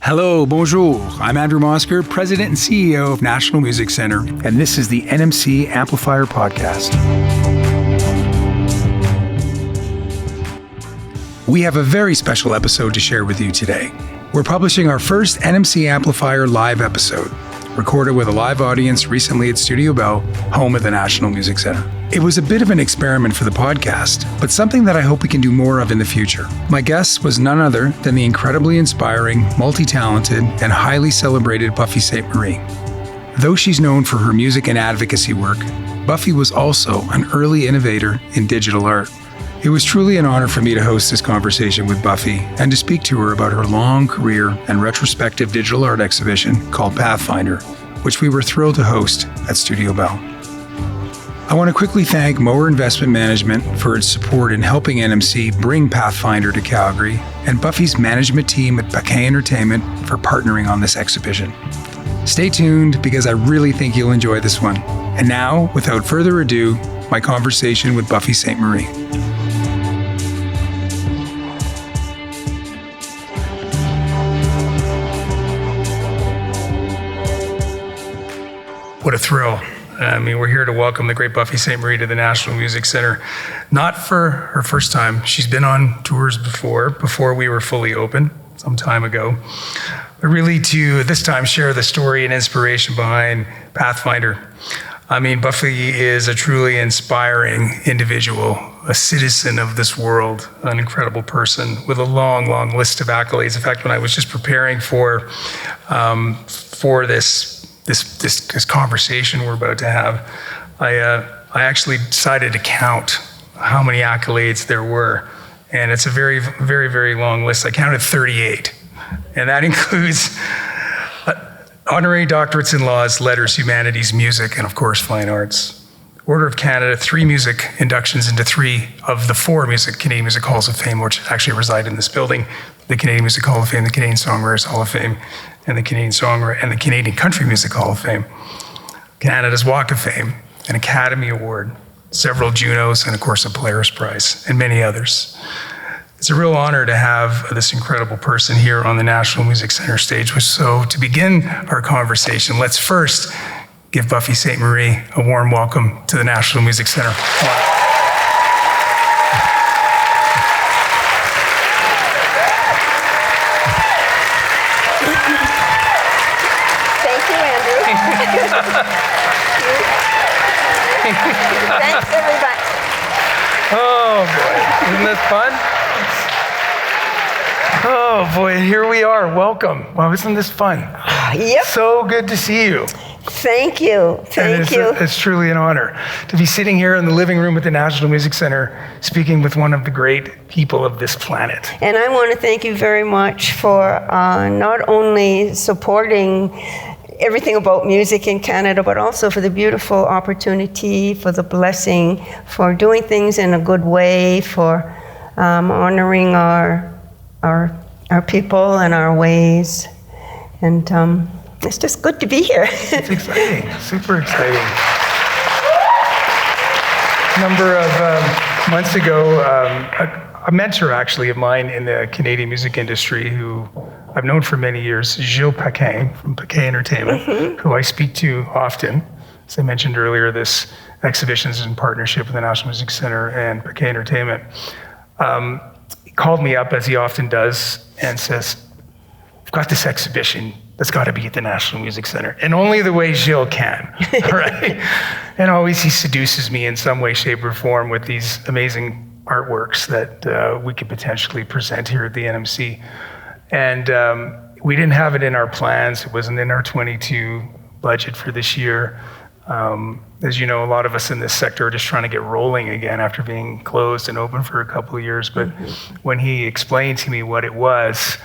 Hello, bonjour. I'm Andrew Mosker, President and CEO of National Music Center, and this is the NMC Amplifier podcast. We have a very special episode to share with you today. We're publishing our first NMC Amplifier live episode, recorded with a live audience recently at Studio Bell, home of the National Music Center. It was a bit of an experiment for the podcast, but something that I hope we can do more of in the future. My guest was none other than the incredibly inspiring, multi-talented, and highly celebrated Buffy Sainte-Marie. Though she's known for her music and advocacy work, Buffy was also an early innovator in digital art. It was truly an honor for me to host this conversation with Buffy and to speak to her about her long career and retrospective digital art exhibition called Pathfinder, which we were thrilled to host at Studio Bell. I want to quickly thank Mower Investment Management for its support in helping NMC bring Pathfinder to Calgary, and Buffy's management team at Bouquet Entertainment for partnering on this exhibition. Stay tuned because I really think you'll enjoy this one. And now, without further ado, my conversation with Buffy Sainte-Marie. What a thrill. I mean, we're here to welcome the great Buffy Sainte-Marie to the National Music Center. Not for her first time. She's been on tours before we were fully open, some time ago. But really to, this time, share the story and inspiration behind Pathfinder. I mean, Buffy is a truly inspiring individual, a citizen of this world, an incredible person with a long, long list of accolades. In fact, when I was just preparing for this conversation we're about to have, I actually decided to count how many accolades there were. And it's a very, very, very long list. I counted 38. And that includes honorary doctorates in laws, letters, humanities, music, and of course, fine arts. Order of Canada, 3 music inductions into 3 of the 4 Canadian Music Halls of Fame, which actually reside in this building: the Canadian Music Hall of Fame, the Canadian Songwriters Hall of Fame, and the Canadian Country Music Hall of Fame. Canada's Walk of Fame, an Academy Award, several Junos, and of course a Polaris Prize, and many others. It's a real honor to have this incredible person here on the National Music Center stage. So to begin our conversation, let's first give Buffy Sainte-Marie a warm welcome to the National Music Center. Thank you, Andrew. Thanks, everybody. Oh boy, isn't this fun? Oh boy, here we are. Welcome. Well, isn't this fun? Yep. So good to see you. Thank you. Thank you. It's truly an honor to be sitting here in the living room at the National Music Center, speaking with one of the great people of this planet. And I want to thank you very much for not only supporting everything about music in Canada, but also for the beautiful opportunity, for the blessing, for doing things in a good way, for honoring our people and our ways. And it's just good to be here. It's exciting, super exciting. A number of months ago, a mentor actually of mine in the Canadian music industry, who I've known for many years, Gilles Paquin from Bouquet Entertainment, who I speak to often. As I mentioned earlier, this exhibition is in partnership with the National Music Center and Bouquet Entertainment. He called me up, as he often does, and says, "I've got this exhibition that's got to be at the National Music Center, and only the way Gilles can," right? And always he seduces me in some way, shape, or form with these amazing artworks that we could potentially present here at the NMC. And we didn't have it in our plans. It wasn't in our 22 budget for this year. As you know, a lot of us in this sector are just trying to get rolling again after being closed and open for a couple of years. But when he explained to me what it was,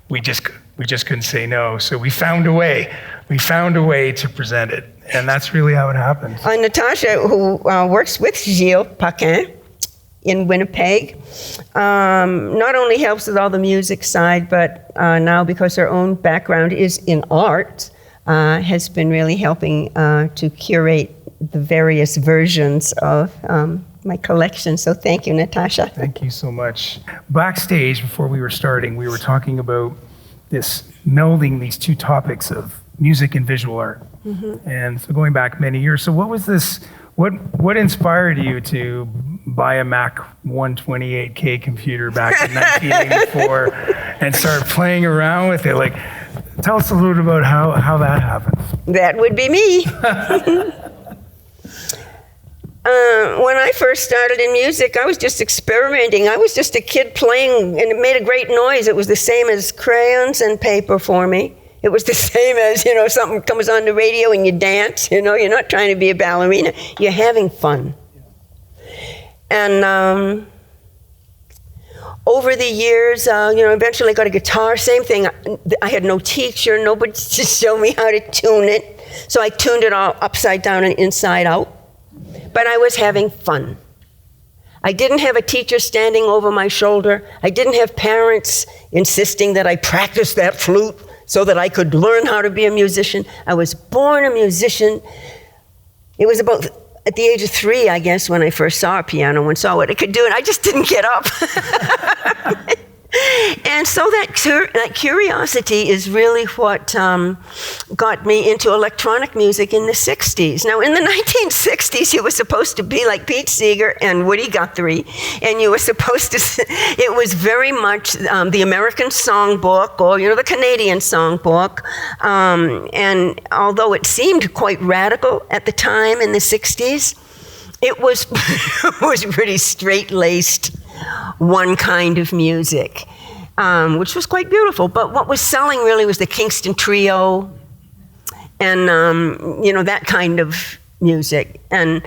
we just couldn't say no. So we found a way. We found a way to present it. And that's really how it happened. Natasha, who works with Gilles Paquin in Winnipeg, not only helps with all the music side, but now because her own background is in art, has been really helping to curate the various versions of my collection. So thank you, Natasha. Thank you so much. Backstage, before we were starting, we were talking about this melding these two topics of music and visual art. And so going back many years, so what was this, what inspired you to buy a Mac 128K computer back in 1984 and start playing around with it? Like, tell us a little bit about how that happened. That would be me. When I first started in music, I was just experimenting. I was just a kid playing, and it made a great noise. It was the same as crayons and paper for me. It was the same as, something comes on the radio and you dance, you're not trying to be a ballerina. You're having fun. And over the years, eventually I got a guitar, same thing. I had no teacher, nobody to show me how to tune it. So I tuned it all upside down and inside out. But I was having fun. I didn't have a teacher standing over my shoulder. I didn't have parents insisting that I practice that flute so that I could learn how to be a musician. I was born a musician. It was about at the age of 3, I guess, when I first saw a piano and saw what it could do, and I just didn't get up. And so that curiosity is really what got me into electronic music in the 60s. Now, in the 1960s, you were supposed to be like Pete Seeger and Woody Guthrie, and you were supposed to, it was very much the American songbook or, the Canadian songbook. And although it seemed quite radical at the time in the 60s, it was, it was pretty straight-laced, one kind of music, which was quite beautiful. But what was selling really was the Kingston Trio and, that kind of music. And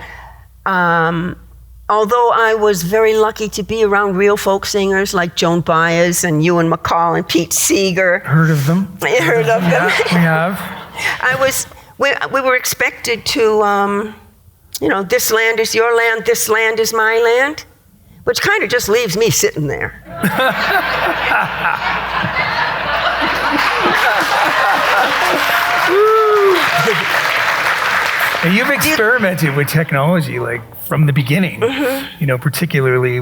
although I was very lucky to be around real folk singers like Joan Baez and Ewan MacColl and Pete Seeger. Heard of them? I heard of them. Yeah, we have. We were expected to, this land is your land, this land is my land. Which kind of just leaves me sitting there. And you've experimented with technology like from the beginning, particularly,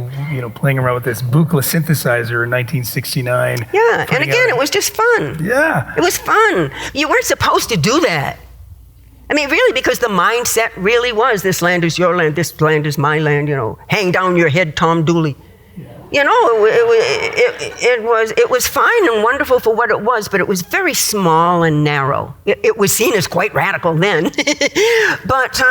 playing around with this Buchla synthesizer in 1969. Yeah, and again, it was just fun. Yeah. It was fun. You weren't supposed to do that. I mean, really, because the mindset really was, this land is your land, this land is my land, hang down your head, Tom Dooley. Yeah. It was fine and wonderful for what it was, but it was very small and narrow. It was seen as quite radical then. But,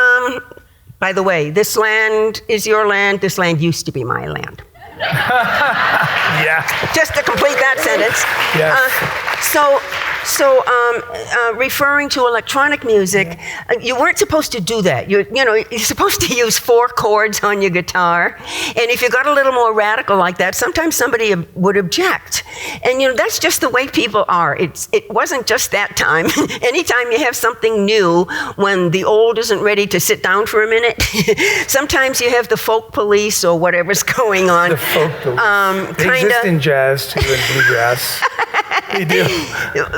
by the way, this land is your land, this land used to be my land. Yeah. Just to complete that sentence. Yes. So referring to electronic music, you weren't supposed to do that. You're supposed to use 4 chords on your guitar, and if you got a little more radical like that, sometimes somebody would object. And that's just the way people are. It wasn't just that time. Anytime you have something new, when the old isn't ready to sit down for a minute, sometimes you have the folk police or whatever's going on. The folk police. They exist in jazz too, and bluegrass. They do.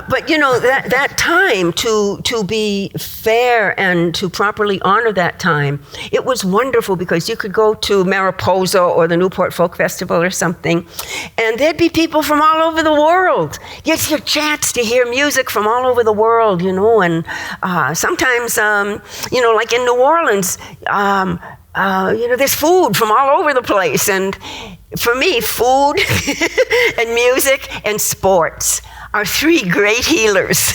But that time, to be fair and to properly honor that time, it was wonderful because you could go to Mariposa or the Newport Folk Festival or something, and there'd be people from all over the world. It's your chance to hear music from all over the world, and sometimes, like in New Orleans, there's food from all over the place. And for me, food and music and sports are 3 great healers.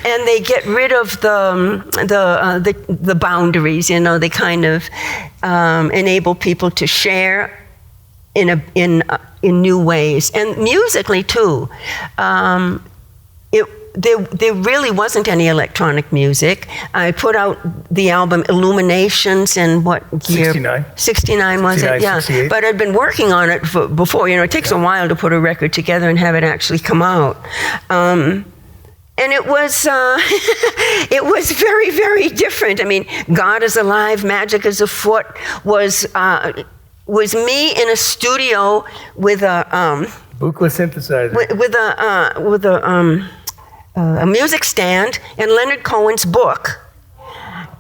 And they get rid of the boundaries, they kind of enable people to share in new ways. And musically too. There really wasn't any electronic music. I put out the album Illuminations in what year? 69. 69 was it? Yeah. 68. But I'd been working on it before. It takes a while to put a record together and have it actually come out. And it was it was very, very different. I mean, God is Alive, Magic is Afoot was me in a studio with a Buchla synthesizer. with a music stand and Leonard Cohen's book.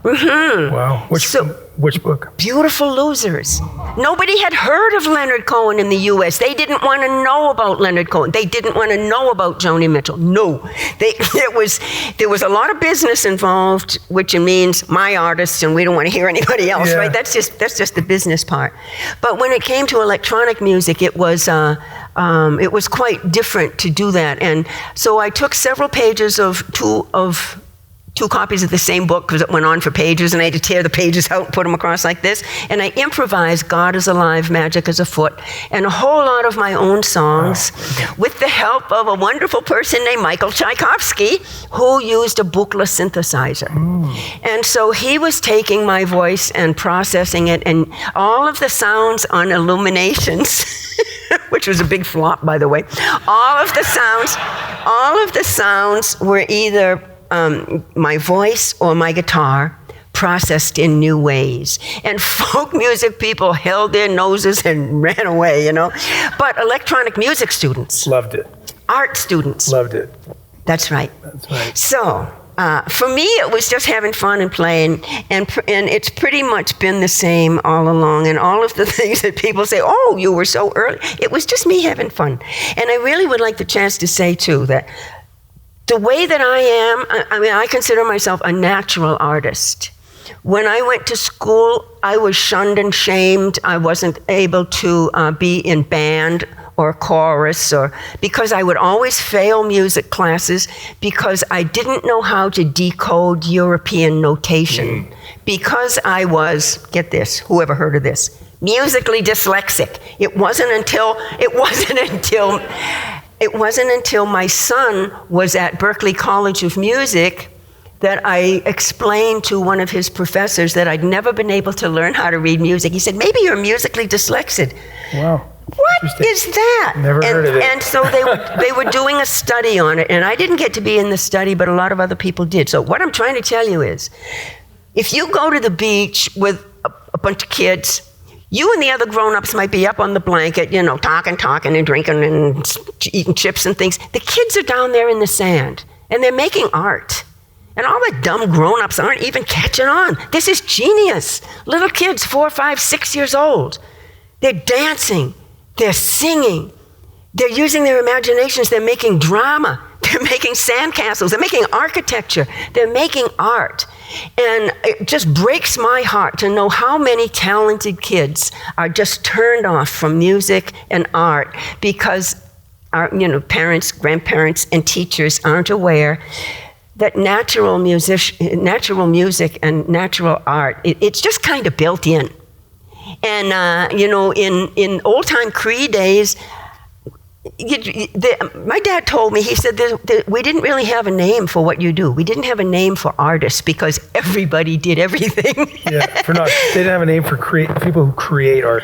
Mm-hmm. Wow. which book? Beautiful Losers. Nobody had heard of Leonard Cohen in the U.S. They didn't want to know about Leonard Cohen. They didn't want to know about Joni Mitchell. No. There was a lot of business involved, which means my artists, and we don't want to hear anybody else, right? That's just the business part. But when it came to electronic music, it was quite different to do that. And so I took several pages of two copies of the same book, because it went on for pages, and I had to tear the pages out and put them across like this. And I improvised God is Alive, Magic is Afoot, and a whole lot of my own songs with the help of a wonderful person named Michael Tchaikovsky, who used a bookless synthesizer. And so he was taking my voice and processing it, and all of the sounds on Illuminations, which was a big flop, by the way, all of the sounds were either my voice or my guitar processed in new ways. And folk music people held their noses and ran away, But electronic music students loved it. Art students loved it. That's right. That's right. So for me, it was just having fun and playing, and it's pretty much been the same all along. And all of the things that people say, oh, you were so early, it was just me having fun. And I really would like the chance to say, too, that the way that I am, I consider myself a natural artist. When I went to school, I was shunned and shamed. I wasn't able to be in band or chorus, because I would always fail music classes because I didn't know how to decode European notation. Because I was, get this, whoever heard of this, musically dyslexic. It wasn't until my son was at Berklee College of Music that I explained to one of his professors that I'd never been able to learn how to read music. He said, maybe you're musically dyslexic. Wow. What is that? Never heard of it. And so they were doing a study on it, and I didn't get to be in the study, but a lot of other people did. So what I'm trying to tell you is, if you go to the beach with a bunch of kids, you and the other grown-ups might be up on the blanket, talking and drinking and eating chips and things. The kids are down there in the sand, and they're making art. And all the dumb grown-ups aren't even catching on. This is genius. Little kids, 4, 5, 6 years old. They're dancing. They're singing. They're using their imaginations. They're making drama. They're making sandcastles. They're making architecture. They're making art. And it just breaks my heart to know how many talented kids are just turned off from music and art because our parents, grandparents, and teachers aren't aware that natural music and natural art, it's just kind of built in. And, in old-time Cree days, my dad told me, he said, we didn't really have a name for what you do. We didn't have a name for artists because everybody did everything. They didn't have a name for people who create art.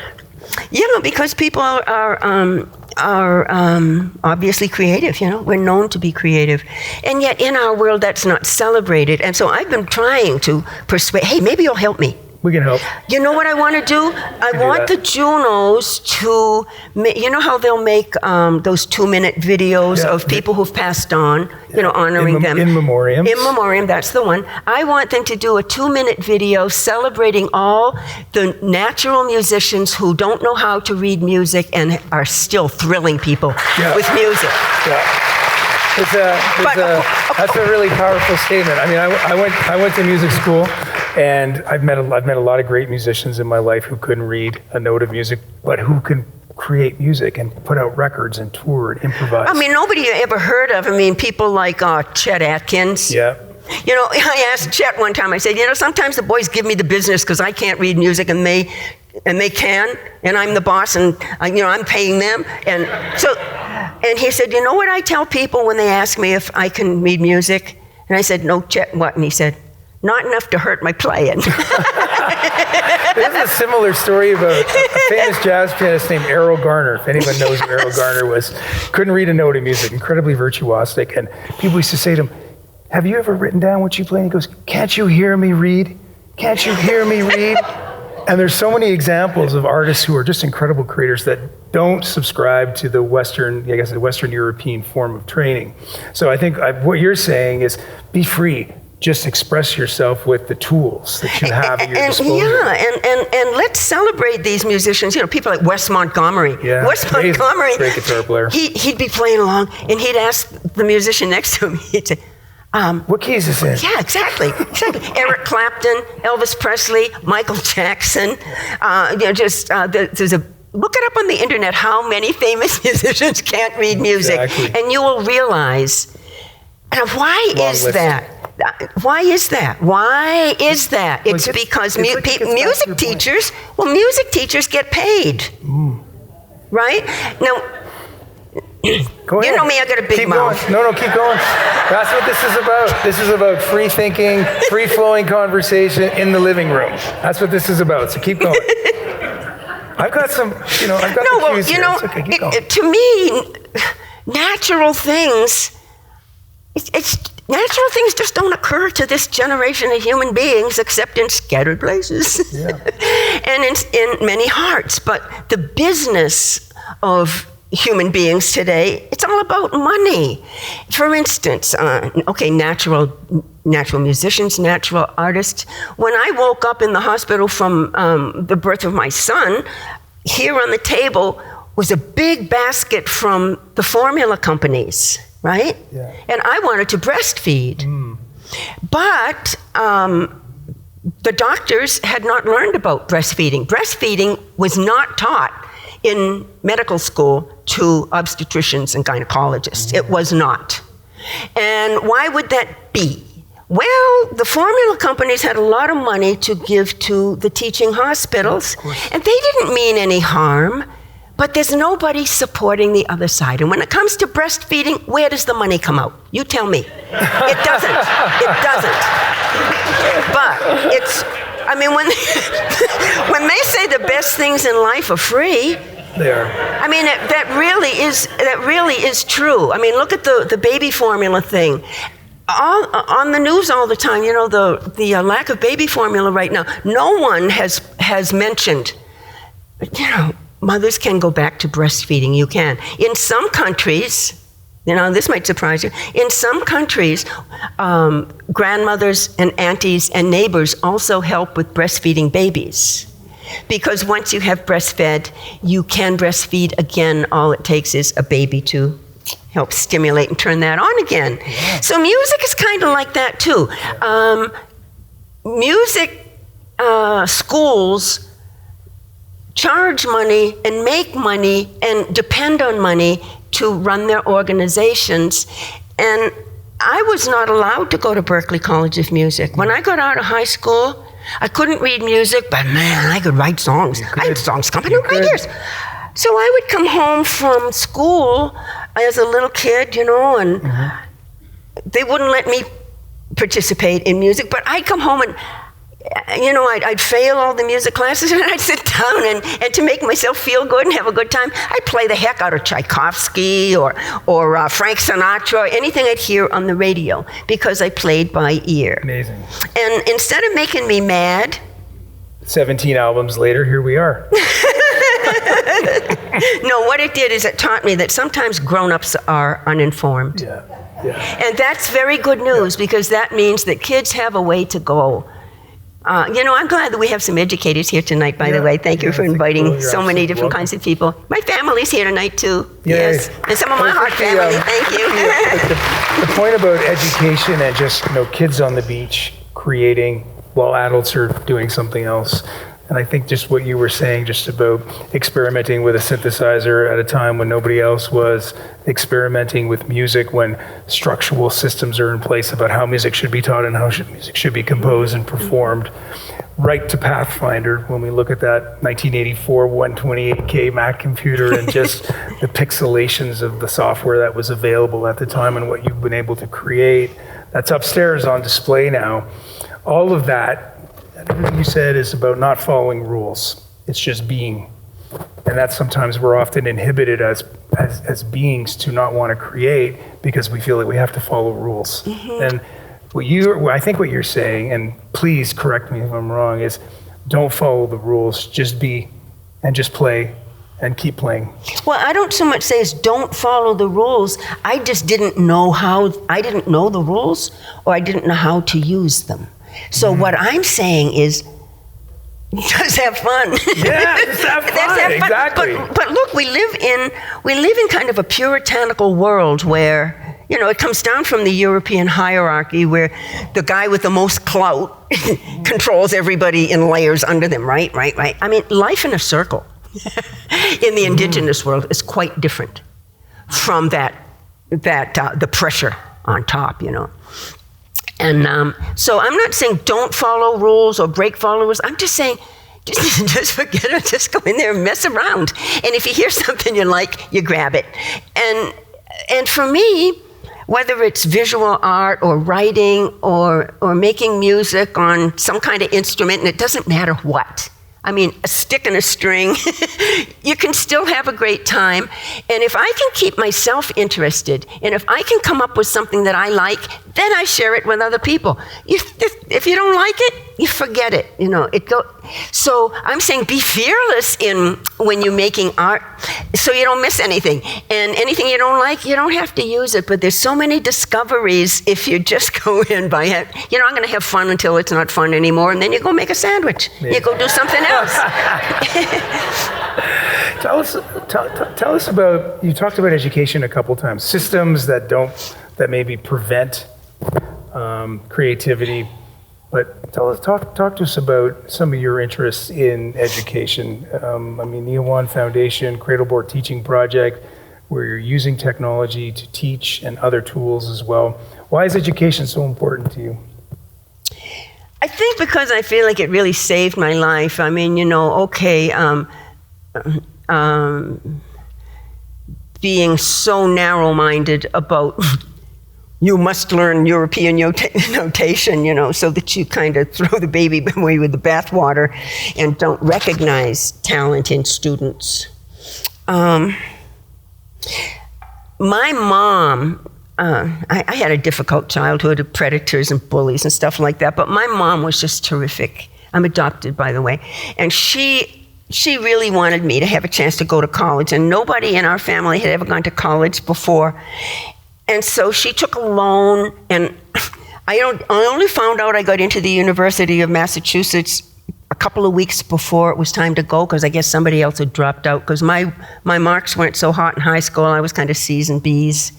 Yeah, because people are obviously creative, We're known to be creative. And yet in our world, that's not celebrated. And so I've been trying to persuade, hey, maybe you'll help me. We can help. You know what I want to do? I want the Junos to, how they'll make those 2-minute videos of people who've passed on, honoring them. In memoriam. In memoriam, that's the one. I want them to do a 2-minute video celebrating all the natural musicians who don't know how to read music and are still thrilling people with music. Yeah. That's a really powerful statement. I mean, I went to music school, and I've met a lot of great musicians in my life who couldn't read a note of music, but who can create music and put out records and tour and improvise. I mean, nobody you ever heard of. I mean, people like Chet Atkins. Yeah. I asked Chet one time, I said, sometimes the boys give me the business because I can't read music and they can, and I'm the boss, and I'm paying them. And he said, you know what I tell people when they ask me if I can read music? And I said, no, Chet, what? And he said, not enough to hurt my playing. There's a similar story about a famous jazz pianist named Errol Garner. If anyone knows who Errol Garner was, couldn't read a note of music, incredibly virtuosic. And people used to say to him, have you ever written down what you play? And he goes, can't you hear me read? Can't you hear me read? And there's so many examples of artists who are just incredible creators that don't subscribe to the Western European form of training. So I think what you're saying is be free. just express yourself with the tools that you have at your disposal. And let's celebrate these musicians. You know, people like Wes Montgomery. Yeah, Wes Montgomery, great guitar player. He'd be playing along, and he'd ask the musician next to him. He'd say, what key is this in? Yeah, exactly. Eric Clapton, Elvis Presley, Michael Jackson. There's a look it up on the internet. How many famous musicians can't read music, and you will realize. And why is that? Why is that? It's because music teachers get paid, right? Now. Go ahead. You know me, I got a big mouth. Going. No, keep going. That's what this is about. This is about free thinking, free flowing conversation in the living room. That's what this is about. So keep going. I've got some, I've got the cues here. It's okay, keep going. To me, natural things, natural things just don't occur to this generation of human beings except in scattered places and in many hearts. But the business of human beings today, it's all about money. For instance, natural musicians, natural artists. When I woke up in the hospital from the birth of my son, here on the table was a big basket from the formula companies, right? Yeah. And I wanted to breastfeed. But the doctors had not learned about breastfeeding. Breastfeeding was not taught in medical school to obstetricians and gynecologists. It was not. And why would that be? Well, the formula companies had a lot of money to give to the teaching hospitals, and they didn't mean any harm, but there's nobody supporting the other side. And when it comes to breastfeeding, where does the money come out? You tell me. It doesn't. But when they say the best things in life are free, they are. I mean, that really is true. I mean, look at the baby formula thing. On the news all the time, the lack of baby formula right now. No one has mentioned, mothers can go back to breastfeeding. You can. In some countries, this might surprise you. In some countries, grandmothers and aunties and neighbors also help with breastfeeding babies. Because once you have breastfed, you can breastfeed again. All it takes is a baby to help stimulate and turn that on again. Yeah. So music is kind of like that too. Music schools charge money and make money and depend on money to run their organizations. And I was not allowed to go to Berklee College of Music. When I got out of high school, I couldn't read music, but man, I could write songs. I had songs coming out right years. So I would come home from school as a little kid, and they wouldn't let me participate in music, but I'd come home and, I'd fail all the music classes, and I'd sit down and to make myself feel good and have a good time, I'd play the heck out of Tchaikovsky or Frank Sinatra, or anything I'd hear on the radio, because I played by ear. Amazing. And instead of making me mad, 17 albums later, here we are. No, what it did is it taught me that sometimes grown-ups are uninformed. Yeah. And that's very good news, because that means that kids have a way to go. I'm glad that we have some educators here tonight, by the way. Thank you for inviting so many different kinds of people. My family's here tonight, too. Yay. Yes. And some of my heart family. Thank you. The point about education and just, kids on the beach creating while adults are doing something else. And I think just what you were saying, just about experimenting with a synthesizer at a time when nobody else was, experimenting with music when structural systems are in place about how music should be taught and how music should be composed and performed. Right to Pathfinder, when we look at that 1984 128K Mac computer and just the pixelations of the software that was available at the time and what you've been able to create, that's upstairs on display now. All of that, everything you said, is about not following rules. It's just being. And that sometimes we're often inhibited as beings to not want to create because we feel that we have to follow rules. And I think what you're saying, and please correct me if I'm wrong, is don't follow the rules, just be and just play and keep playing? Well, I don't so much say as don't follow the rules. I just didn't know the rules, or I didn't know how to use them. So what I'm saying is, just have fun. Yeah, just have fun. Exactly. But look, we live in kind of a puritanical world where, it comes down from the European hierarchy where the guy with the most clout controls everybody in layers under them, right? I mean, life in a circle in the indigenous world is quite different from the pressure on top, And so I'm not saying don't follow rules or break follow rules. I'm just saying just forget it. Just go in there and mess around. And if you hear something you like, you grab it. And for me, whether it's visual art or writing or making music on some kind of instrument, and it doesn't matter what. I mean, a stick and a string, you can still have a great time. And if I can keep myself interested, and if I can come up with something that I like, then I share it with other people. If you don't like it, you forget it. So I'm saying be fearless when you're making art, so you don't miss anything. And anything you don't like, you don't have to use it. But there's so many discoveries if you just go in by, I'm going to have fun until it's not fun anymore, and then you go make a sandwich. Yeah. You go do something else. Tell us about, you talked about education a couple times, systems that maybe prevent creativity, but talk to us about some of your interests in education. The Awan Foundation, Cradleboard Teaching Project, where you're using technology to teach and other tools as well. Why is education so important to you? I think because I feel like it really saved my life. I mean, being so narrow-minded about you must learn European notation, so that you kind of throw the baby away with the bathwater and don't recognize talent in students. My mom, I had a difficult childhood of predators and bullies and stuff like that, but my mom was just terrific. I'm adopted, by the way. And she really wanted me to have a chance to go to college, and nobody in our family had ever gone to college before. And so she took a loan, and I only found out I got into the University of Massachusetts a couple of weeks before it was time to go, because I guess somebody else had dropped out, because my marks weren't so hot in high school. I was kind of C's and B's.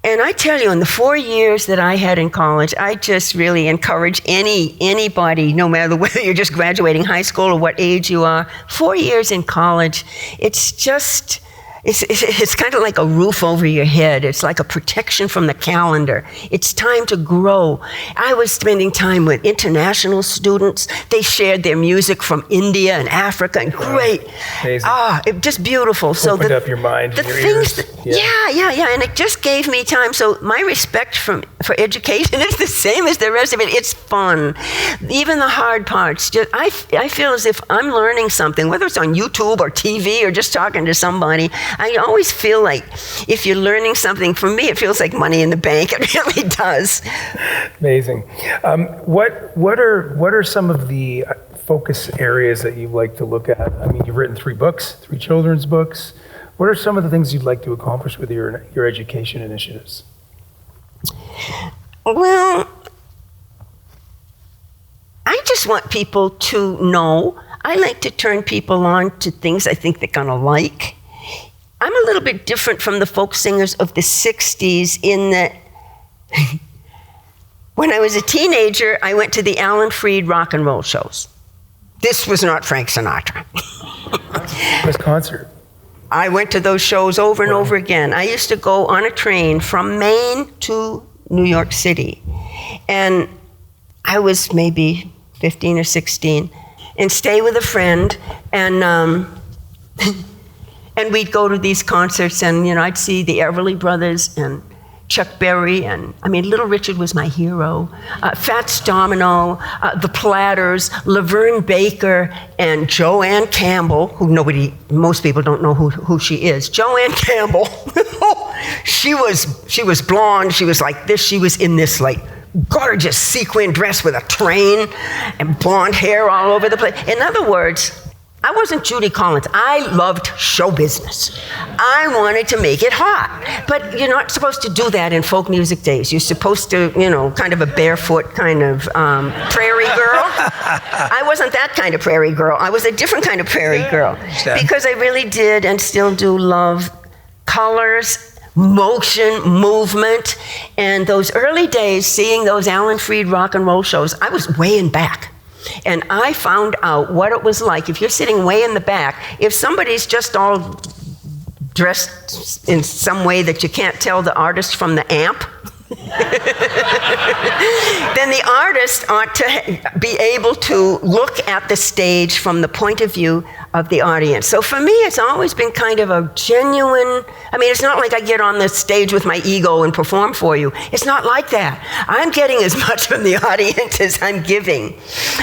And I tell you, in the 4 years that I had in college, I just really encourage anybody, no matter whether you're just graduating high school or what age you are, 4 years in college, it's kind of like a roof over your head. It's like a protection from the calendar. It's time to grow. I was spending time with international students. They shared their music from India and Africa, and great. Amazing. It just beautiful. Opened up your mind and your ears. Yeah, and it just gave me time. So my respect for education is the same as the rest of it. It's fun. Even the hard parts. I feel as if I'm learning something, whether it's on YouTube or TV or just talking to somebody. I always feel like if you're learning something, for me, it feels like money in the bank. It really does. Amazing. What are some of the focus areas that you like to look at? I mean, you've written 3 books, 3 children's books. What are some of the things you'd like to accomplish with your education initiatives? Well, I just want people to know. I like to turn people on to things I think they're gonna like. I'm a little bit different from the folk singers of the 60s in that when I was a teenager, I went to the Alan Freed rock and roll shows. This was not Frank Sinatra. This concert. I went to those shows over and over again. I used to go on a train from Maine to New York City. And I was maybe 15 or 16 and stay with a friend, and we'd go to these concerts, and I'd see the Everly Brothers and Chuck Berry, and Little Richard was my hero, Fats Domino, the Platters, Laverne Baker, and Joanne Campbell, who most people don't know who she is. Joanne Campbell, she was blonde, she was like this, she was in this like gorgeous sequin dress with a train and blonde hair all over the place. In other words, I wasn't Judy Collins. I loved show business. I wanted to make it hot. But you're not supposed to do that in folk music days. You're supposed to, kind of a barefoot kind of prairie girl. I wasn't that kind of prairie girl. I was a different kind of prairie girl. Because I really did and still do love colors, motion, movement. And those early days, seeing those Alan Freed rock and roll shows, I was way in back. And I found out what it was like if you're sitting way in the back, if somebody's just all dressed in some way that you can't tell the artist from the amp, then the artist ought to be able to look at the stage from the point of view of the audience. So for me, it's always been kind of a genuine, it's not like I get on the stage with my ego and perform for you. It's not like that. I'm getting as much from the audience as I'm giving.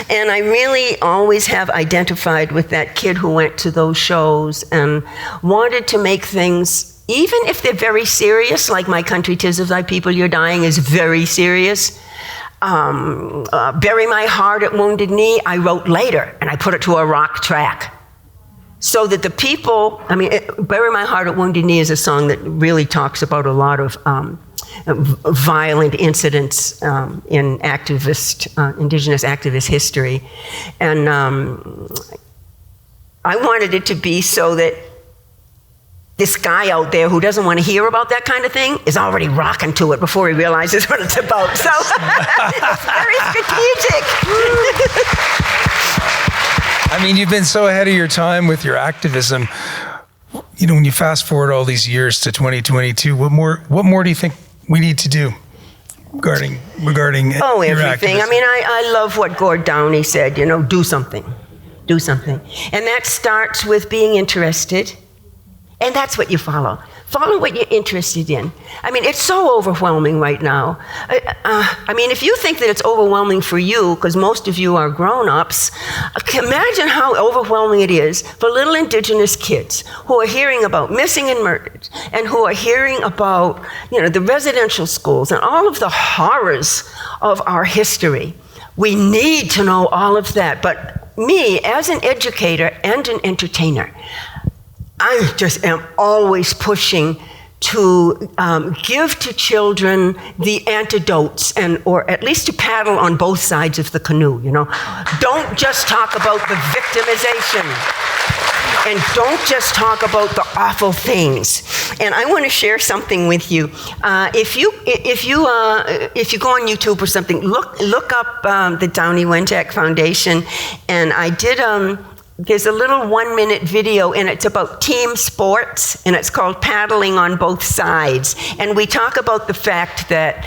And I really always have identified with that kid who went to those shows and wanted to make things, even if they're very serious, like My Country 'Tis of Thy People You're Dying is very serious. Bury My Heart at Wounded Knee, I wrote later, and I put it to a rock track. So that the people, Bury My Heart at Wounded Knee is a song that really talks about a lot of violent incidents in indigenous activist history. And I wanted it to be so that this guy out there who doesn't want to hear about that kind of thing is already rocking to it before he realizes what it's about. So it's very strategic. You've been so ahead of your time with your activism. When you fast forward all these years to 2022, what more do you think we need to do regarding your everything. activism? I love what Gord Downey said, do something. Do something. And that starts with being interested. And that's what you follow. Follow what you're interested in. It's so overwhelming right now. If you think that it's overwhelming for you, because most of you are grown-ups, imagine how overwhelming it is for little indigenous kids who are hearing about missing and murdered, and who are hearing about, the residential schools and all of the horrors of our history. We need to know all of that. But me, as an educator and an entertainer, I just am always pushing to give to children the antidotes, or at least to paddle on both sides of the canoe, Don't just talk about the victimization, and don't just talk about the awful things. And I want to share something with you. If you go on YouTube or something, look up the Downey Wenjack Foundation, and I did. There's a little 1-minute video, and it's about team sports, and it's called Paddling on Both Sides. And we talk about the fact that,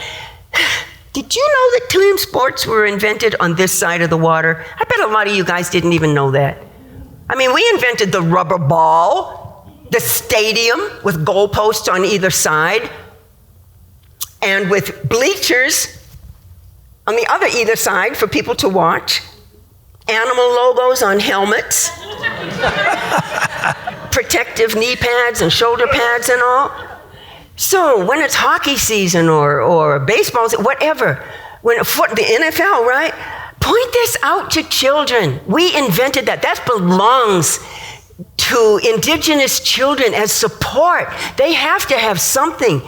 did you know that team sports were invented on this side of the water? I bet a lot of you guys didn't even know that. We invented the rubber ball, the stadium with goalposts on either side, and with bleachers on the either side for people to watch. Animal logos on helmets, protective knee pads and shoulder pads and all. So when it's hockey season or baseball, whatever, the NFL, right? Point this out to children. We invented that. That belongs to indigenous children as support. They have to have something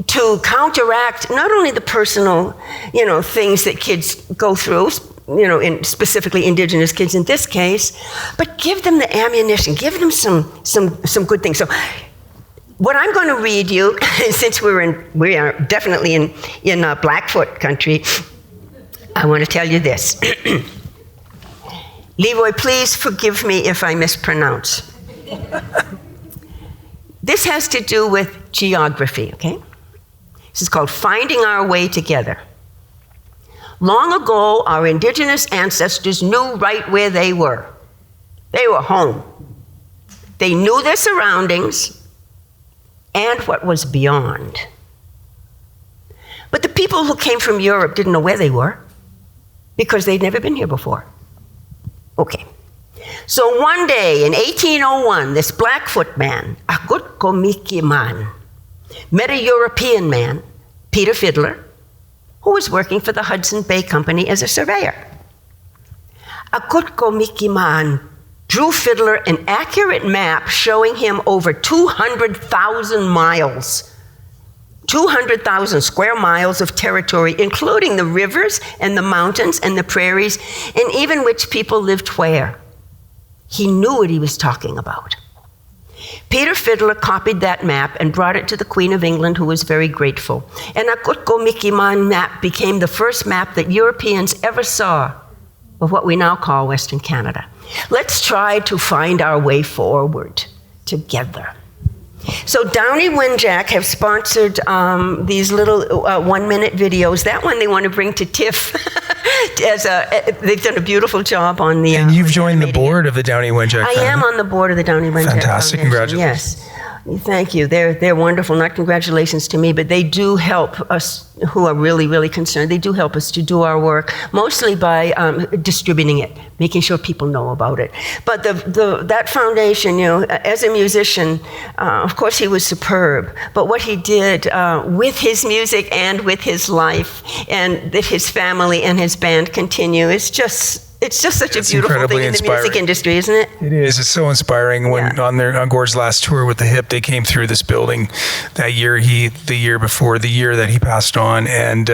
to counteract not only the personal, things that kids go through, specifically indigenous kids in this case, but give them the ammunition, give them some good things. So what I'm going to read you, since we are definitely in Blackfoot country, I want to tell you this. Leroy, please forgive me if I mispronounce. This has to do with geography, okay? This is called Finding Our Way Together. Long ago, our indigenous ancestors knew right where they were. They were home. They knew their surroundings and what was beyond. But the people who came from Europe didn't know where they were because they'd never been here before. Okay. So one day in 1801, this Blackfoot man, Akutkomiki man, met a European man, Peter Fiddler, who was working for the Hudson Bay Company as a surveyor. Akutkomiki man drew Fiddler an accurate map showing him over 200,000 miles. 200,000 square miles of territory, including the rivers and the mountains and the prairies, and even which people lived where. He knew what he was talking about. Peter Fiddler copied that map and brought it to the Queen of England, who was very grateful. And a Kutko Mikiman map became the first map that Europeans ever saw of what we now call Western Canada. Let's try to find our way forward together. So Downey Wenjack have sponsored these little 1-minute videos. That one they want to bring to TIFF. They've done a beautiful job on the... And you've joined the board of the Downey Wenjack Foundation. I am on the board of the Downey Wenjack Fantastic, Foundation. congratulations. Yes. Thank you. They're wonderful. Not congratulations to me, but they do help us who are really, really concerned. They do help us to do our work, mostly by distributing it, making sure people know about it. But that foundation, as a musician, of course he was superb. But what he did with his music and with his life, and that his family and his band continue, it's just such a beautiful thing in the music industry, isn't it? It is. It's so inspiring. When on Gord's last tour with the Hip, they came through this building that year. The year that he passed on, and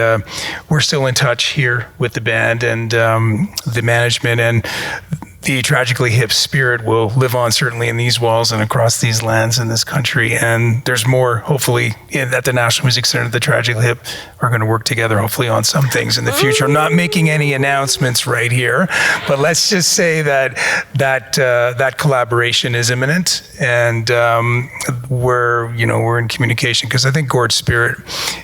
we're still in touch here with the band and the management, and the Tragically Hip spirit will live on certainly in these walls and across these lands in this country. And there's more, hopefully, at the National Music Center. The Tragically Hip are going to work together, hopefully, on some things in the future. I'm not making any announcements right here, but let's just say that collaboration is imminent, and we're in communication, because I think Gord's spirit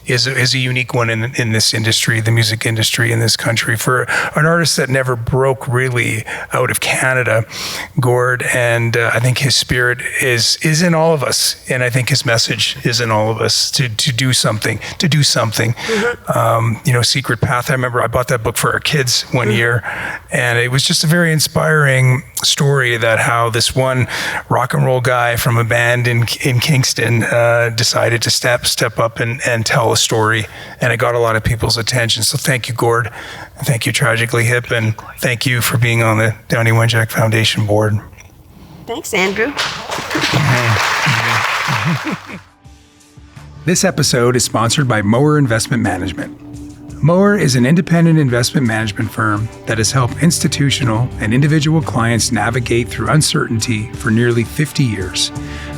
is a unique one in this industry, the music industry in this country, for an artist that never broke really out of Canada. Gord, and I think his spirit is in all of us, and I think his message is in all of us to do something. Mm-hmm. Secret Path. I remember I bought that book for our kids one year, and it was just a very inspiring story that how this one rock and roll guy from a band in Kingston decided to step up and tell a story, and it got a lot of people's attention. So thank you, Gord. Thank you, Tragically Hip, and thank you for being on the Downey Wenjack Foundation board. Thanks, Andrew. This episode is sponsored by Mower Investment Management. Mower is an independent investment management firm that has helped institutional and individual clients navigate through uncertainty for nearly 50 years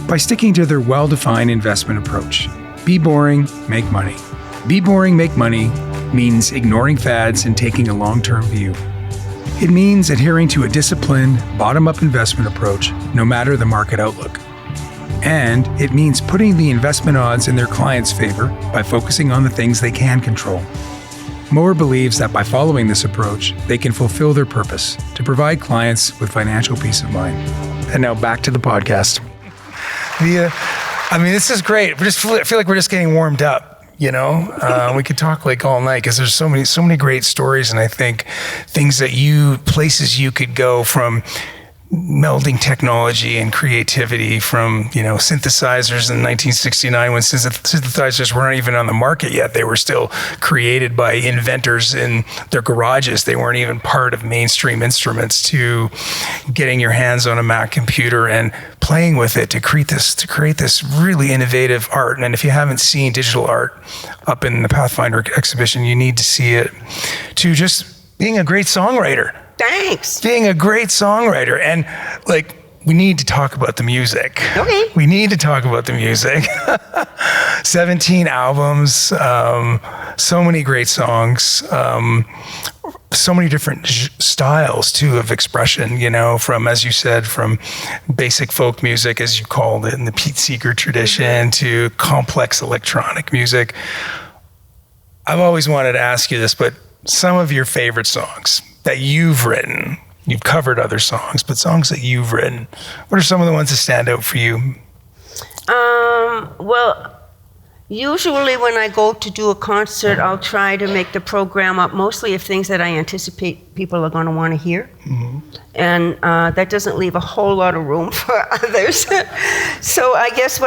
by sticking to their well-defined investment approach. Be boring, make money. Be boring, make money means ignoring fads and taking a long-term view. It means adhering to a disciplined, bottom-up investment approach, no matter the market outlook. And it means putting the investment odds in their clients' favor by focusing on the things they can control. Mower believes that by following this approach, they can fulfill their purpose to provide clients with financial peace of mind. And now back to the podcast. This is great. I feel like we're just getting warmed up. We could talk like all night, because there's so many great stories, and I think places you could go from melding technology and creativity, from synthesizers in 1969 when synthesizers weren't even on the market yet. They were still created by inventors in their garages. They weren't even part of mainstream instruments, to getting your hands on a Mac computer and playing with it to create this really innovative art. And if you haven't seen digital art up in the Pathfinder exhibition, you need to see it. To just being a great songwriter. Thanks. Being a great songwriter. And we need to talk about the music. Okay. We need to talk about the music. 17 albums, so many great songs, so many different styles too of expression, from, as you said, from basic folk music, as you called it, in the Pete Seeger tradition, to complex electronic music. I've always wanted to ask you this, but some of your favorite songs that you've written, you've covered other songs, but songs that you've written, what are some of the ones that stand out for you? Well, usually when I go to do a concert, I'll try to make the program up mostly of things that I anticipate people are going to want to hear. Mm-hmm. And that doesn't leave a whole lot of room for others. So I guess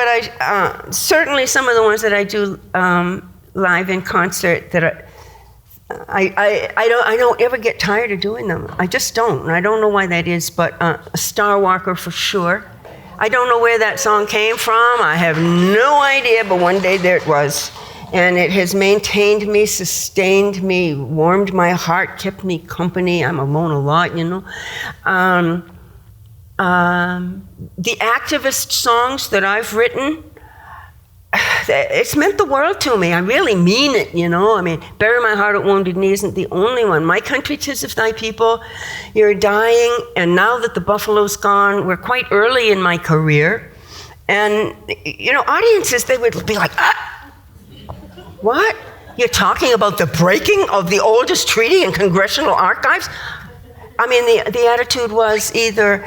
certainly some of the ones that I do live in concert I don't ever get tired of doing them. I just don't. And I don't know why that is, but Star Walker for sure. I don't know where that song came from. I have no idea, but one day there it was. And it has maintained me, sustained me, warmed my heart, kept me company. I'm alone a lot, you know. The activist songs that I've written, it's meant the world to me. I really mean it, you know. I mean, Bury My Heart at Wounded Knee isn't the only one. My Country 'Tis of Thy People, You're Dying, and Now That the Buffalo's Gone were quite early in my career. And, you know, audiences, they would be like, what? You're talking about the breaking of the oldest treaty in congressional archives? I mean, the attitude was either,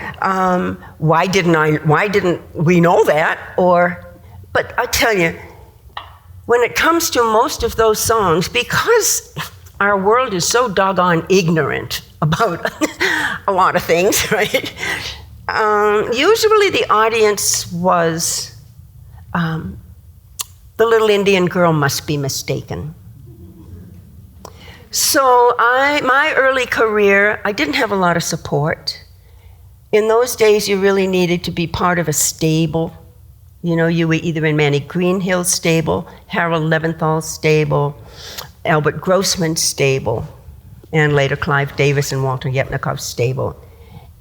why didn't we know that? But I tell you, when it comes to most of those songs, because our world is so doggone ignorant about a lot of things, right? Usually the audience was, the little Indian girl must be mistaken. So my early career, I didn't have a lot of support. In those days, you really needed to be part of a stable. You know, you were either in Manny Greenhill's stable, Harold Leventhal's stable, Albert Grossman's stable, and later Clive Davis and Walter Yepnikov's stable.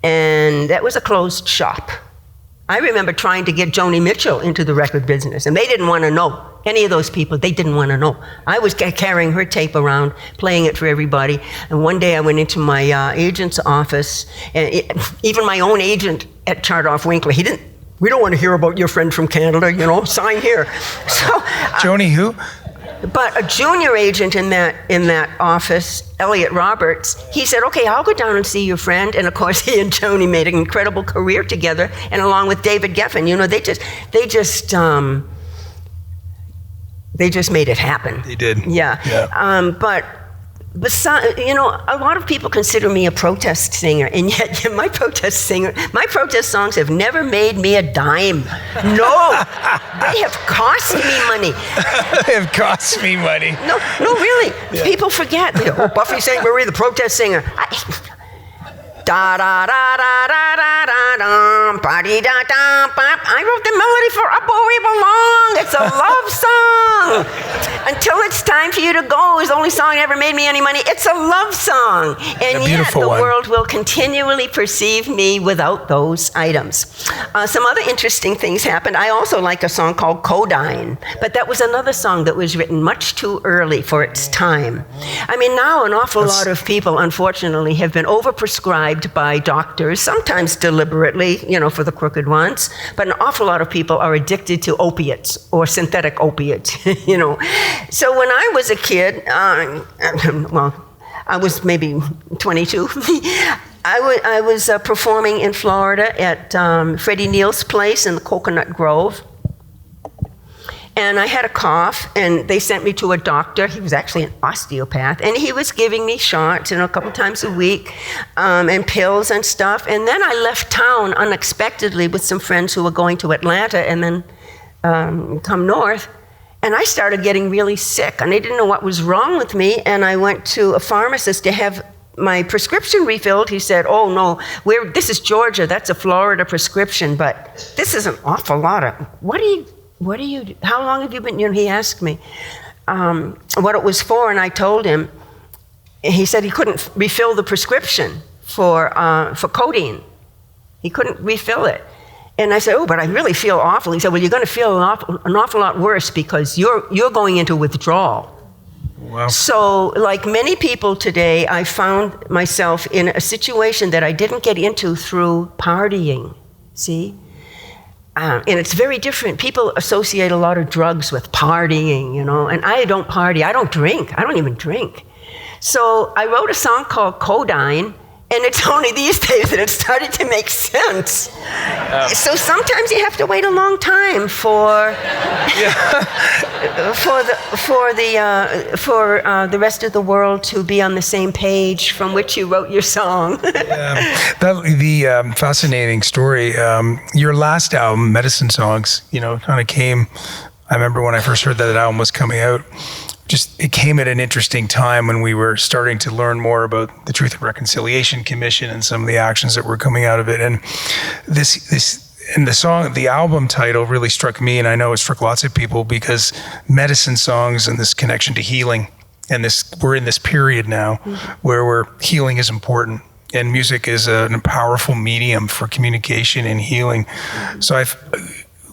And that was a closed shop. I remember trying to get Joni Mitchell into the record business, and they didn't want to know. Any of those people, they didn't want to know. I was carrying her tape around, playing it for everybody. And one day I went into my agent's office, and even my own agent at Chardoff Winkler, we don't want to hear about your friend from Canada, you know, sign here. So Joni who? But a junior agent in that office, Elliot Roberts, he said, okay, I'll go down and see your friend. And of course, he and Joni made an incredible career together. And along with David Geffen, you know, they just made it happen. They did. Yeah. But besides, you know, a lot of people consider me a protest singer, and yet my protest songs have never made me a dime. No, they have cost me money. They have cost me money. No, really. Yeah. People forget. Buffy Sainte-Marie, the protest singer. Da da da da da da da da ba da da ba. I wrote the melody for Up Where We Belong. It's a love song. Until It's Time for You to Go is the only song that ever made me any money. It's a love song. And yet the world will continually perceive me without those items. Some other interesting things happened. I also like a song called Codyne, but that was another song that was written much too early for its time. I mean, now an awful lot of people, unfortunately, have been overprescribed by doctors, sometimes deliberately, you know, for the crooked ones, but an awful lot of people are addicted to opiates or synthetic opiates, you know. So when I was a kid, well, I was maybe 22, I was performing in Florida at Freddie Neal's place in the Coconut Grove. And I had a cough, and they sent me to a doctor. He was actually an osteopath, and he was giving me shots, you know, a couple times a week, and pills and stuff. And then I left town unexpectedly with some friends who were going to Atlanta and then come north. And I started getting really sick, and they didn't know what was wrong with me. And I went to a pharmacist to have my prescription refilled. He said, oh, no, this is Georgia. That's a Florida prescription, but this is an awful lot of, how long have you been, you know, he asked me what it was for, and I told him. He said he couldn't refill the prescription for codeine. He couldn't refill it. And I said, oh, but I really feel awful. He said, well, you're going to feel an awful lot worse because you're going into withdrawal. Wow. So, like many people today, I found myself in a situation that I didn't get into through partying, see? And it's very different. People associate a lot of drugs with partying, you know, and I don't party. I don't drink. I don't even drink. So I wrote a song called Codyne, and it's only these days that it started to make sense. So sometimes you have to wait a long time for the rest of the world to be on the same page from which you wrote your song. The fascinating story. Your last album, Medicine Songs, you know, kind of came. I remember when I first heard that album was coming out. it came at an interesting time when we were starting to learn more about the Truth and Reconciliation Commission and some of the actions that were coming out of it. And the album title really struck me, and I know it struck lots of people, because medicine songs and this connection to healing, and we're in this period now where healing is important, and music is a powerful medium for communication and healing. So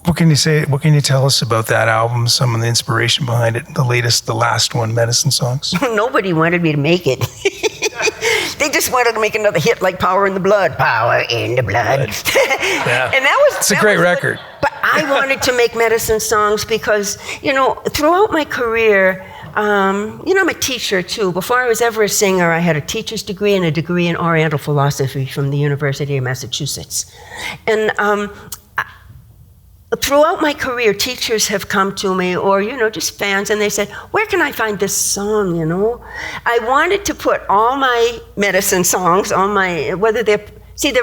what can you say? What can you tell us about that album? Some of the inspiration behind it, the last one, Medicine Songs. Nobody wanted me to make it. They just wanted to make another hit like Power in the Blood. Power in the Blood. Yeah. And it's a great record. But I wanted to make medicine songs because, throughout my career, I'm a teacher too. Before I was ever a singer, I had a teacher's degree and a degree in Oriental philosophy from the University of Massachusetts. And throughout my career, teachers have come to me, or, just fans, and they said, where can I find this song, I wanted to put all my medicine songs, there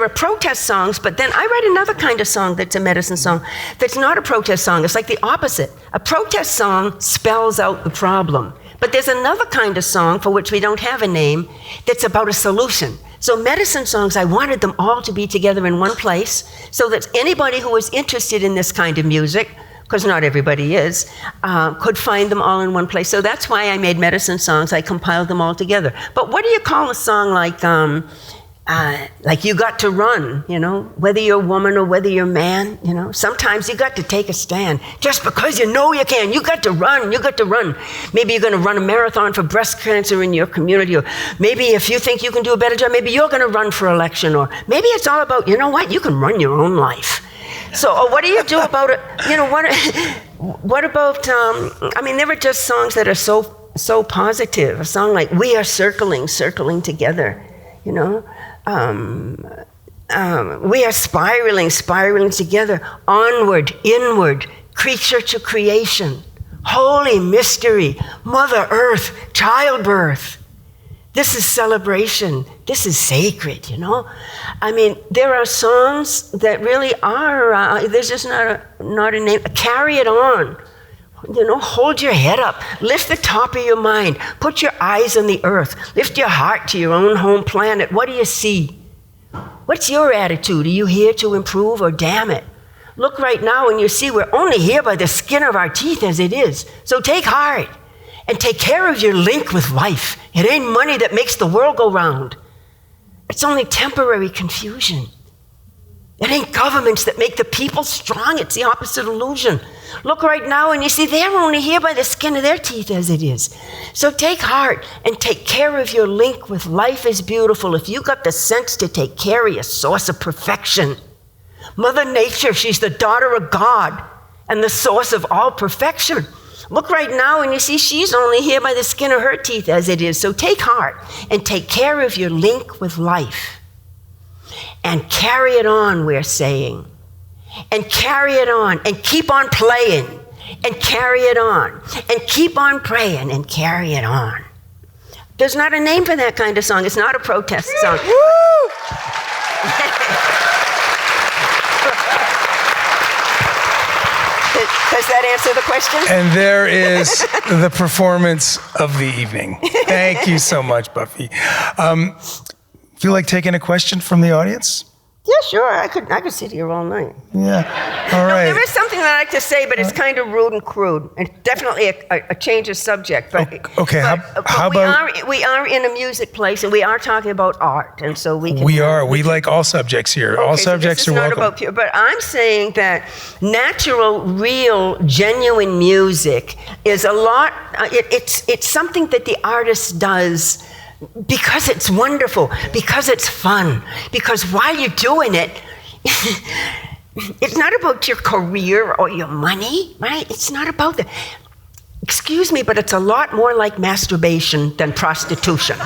are protest songs, but then I write another kind of song that's a medicine song that's not a protest song. It's like the opposite. A protest song spells out the problem. But there's another kind of song for which we don't have a name that's about a solution. So medicine songs, I wanted them all to be together in one place so that anybody who was interested in this kind of music, because not everybody is, could find them all in one place. So that's why I made medicine songs. I compiled them all together. But what do you call a song like You Got to Run, whether you're a woman or whether you're a man, sometimes you got to take a stand. Just because you can, you got to run. Maybe you're going to run a marathon for breast cancer in your community, or maybe if you think you can do a better job, maybe you're going to run for election, or maybe it's all about, you can run your own life. So what do you do about it? What about, there were just songs that are so positive. A song like We Are Circling Together, we are spiraling together, onward, inward, creature to creation, holy mystery, Mother Earth, childbirth. This is celebration. This is sacred, there are songs that really are, there's just not a name. Carry it on. Hold your head up. Lift the top of your mind. Put your eyes on the earth. Lift your heart to your own home planet. What do you see? What's your attitude? Are you here to improve, or damn it? Look right now and you see we're only here by the skin of our teeth as it is. So take heart and take care of your link with life. It ain't money that makes the world go round. It's only temporary confusion. It ain't governments that make the people strong. It's the opposite illusion. Look right now and you see they're only here by the skin of their teeth as it is. So take heart and take care of your link with life is beautiful. If you got the sense to take care of your source of perfection. Mother Nature, she's the daughter of God and the source of all perfection. Look right now and you see she's only here by the skin of her teeth as it is. So take heart and take care of your link with life. And carry it on, we're saying. And carry it on and keep on playing. And carry it on. And keep on praying and carry it on. There's not a name for that kind of song. It's not a protest song. Does that answer the question? And there is the performance of the evening. Thank you so much, Buffy. Feel like taking a question from the audience? Yeah, sure. I could sit here all night. Yeah. All right. No, there is something that I like to say, but it's kind of rude and crude, and definitely a change of subject. But, okay. How about we are in a music place, and we are talking about art, and so we can. We like all subjects here. Okay, all subjects so are welcome. Not about pure, but I'm saying that natural, real, genuine music is a lot. It's something that the artist does. Because it's wonderful, because it's fun, because while you're doing it, it's not about your career or your money, right? It's not about that. Excuse me, but it's a lot more like masturbation than prostitution.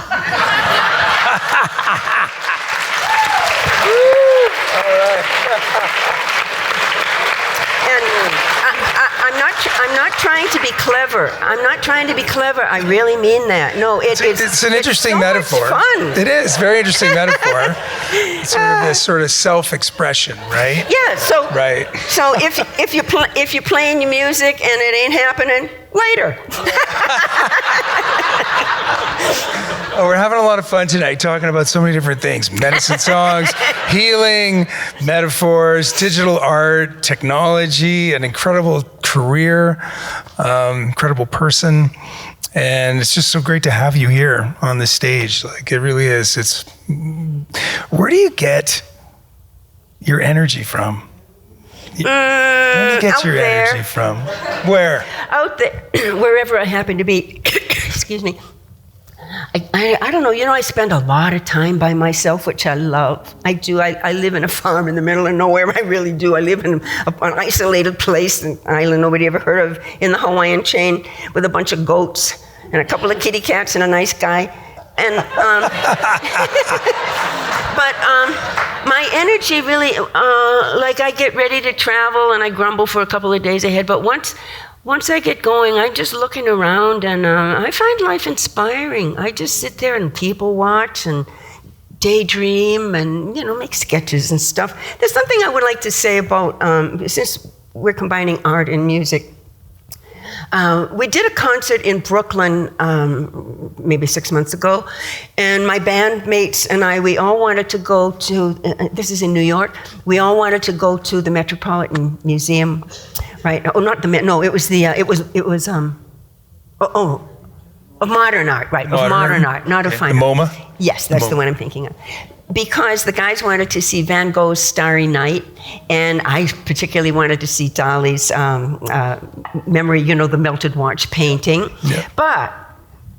I'm not trying to be clever. I really mean that. No, it's an interesting metaphor. Much fun. It is very interesting metaphor. It's sort of this sort of self-expression, right? Yeah. So right. So if you're playing your music and it ain't happening, later. Oh, we're having a lot of fun tonight talking about so many different things. Medicine songs, healing, metaphors, digital art, technology, an incredible career, incredible person. And it's just so great to have you here on the stage. Like, it really is. Where do you get your energy from? Where do you get your energy from? Where? Out there, wherever I happen to be. Excuse me. I don't know, I spend a lot of time by myself, which I love. I do. I live in a farm in the middle of nowhere. I really do. I live in an isolated place, an island nobody ever heard of, in the Hawaiian chain, with a bunch of goats and a couple of kitty cats and a nice guy. And but my energy really, like, I get ready to travel and I grumble for a couple of days ahead, but once I get going, I'm just looking around and I find life inspiring. I just sit there and people watch and daydream and, make sketches and stuff. There's something I would like to say about, since we're combining art and music. We did a concert in Brooklyn maybe 6 months ago, and my bandmates and we all wanted to go to, this is in New York, we all wanted to go to the Metropolitan Museum. Right? Oh, not the no. It was of modern art. Right? Of modern art, not of fine art. The MoMA. Yes, that's the one I'm thinking of. Because the guys wanted to see Van Gogh's Starry Night, and I particularly wanted to see Dali's Memory. The Melted Watch painting. Yeah. But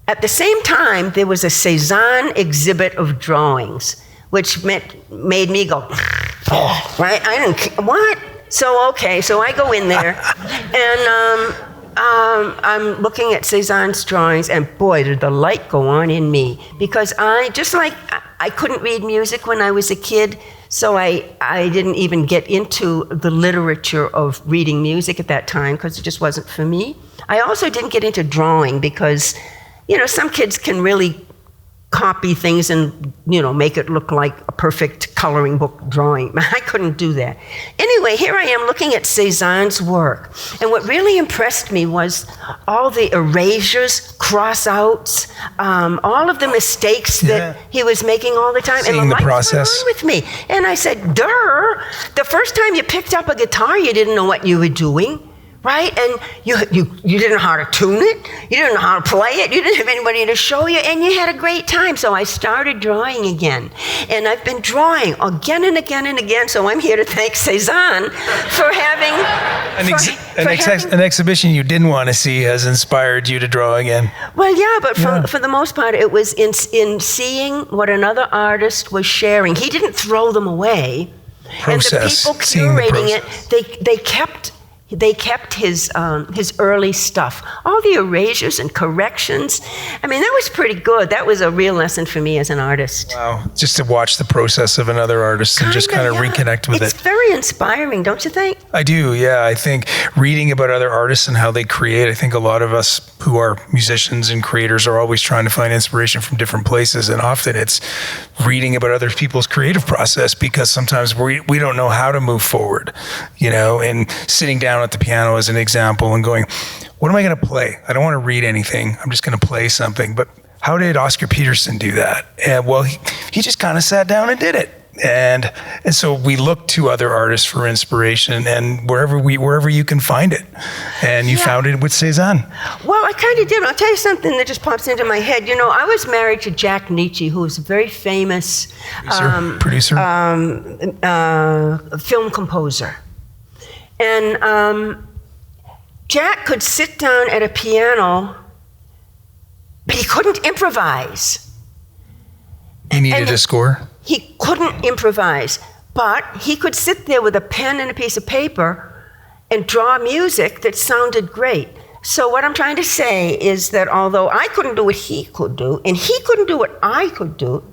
at the same time, there was a Cézanne exhibit of drawings, which made me go, right? I didn't. What? So I go in there, and I'm looking at Cézanne's drawings, and boy, did the light go on in me, because I couldn't read music when I was a kid, so I didn't even get into the literature of reading music at that time, because it just wasn't for me. I also didn't get into drawing because, some kids can really copy things and, make it look like a perfect coloring book drawing. I couldn't do that. Anyway, here I am looking at Cézanne's work. And what really impressed me was all the erasures, cross-outs, all of the mistakes that he was making all the time. Seeing and the process with me. And I said, the first time you picked up a guitar, you didn't know what you were doing. Right? And you didn't know how to tune it. You didn't know how to play it. You didn't have anybody to show you, and you had a great time. So I started drawing again. And I've been drawing again and again and again. So I'm here to thank Cézanne for having... An exhibition you didn't want to see has inspired you to draw again. Well, yeah, but for the most part, it was in seeing what another artist was sharing. He didn't throw them away. Process, and the people curating it, they kept his early stuff, all the erasures and corrections. I mean, that was pretty good. That was a real lesson for me as an artist. Wow, just to watch the process of another artist and just kind of reconnect with it. It's very inspiring, don't you think? I do, yeah. I think reading about other artists and how they create, I think a lot of us who are musicians and creators are always trying to find inspiration from different places, and often it's reading about other people's creative process, because sometimes we don't know how to move forward, and sitting down at the piano as an example and going, what am I going to play? I don't want to read anything. I'm just going to play something. But how did Oscar Peterson do that? And well, he just kind of sat down and did it. And so we look to other artists for inspiration, and wherever you can find it. And you found it with Cézanne. Well, I kind of did. I'll tell you something that just pops into my head. I was married to Jack Nietzsche, who was a very famous producer, film composer. And Jack could sit down at a piano, but he couldn't improvise. He needed a score? He couldn't improvise, but he could sit there with a pen and a piece of paper and draw music that sounded great. So what I'm trying to say is that although I couldn't do what he could do, and he couldn't do what I could do,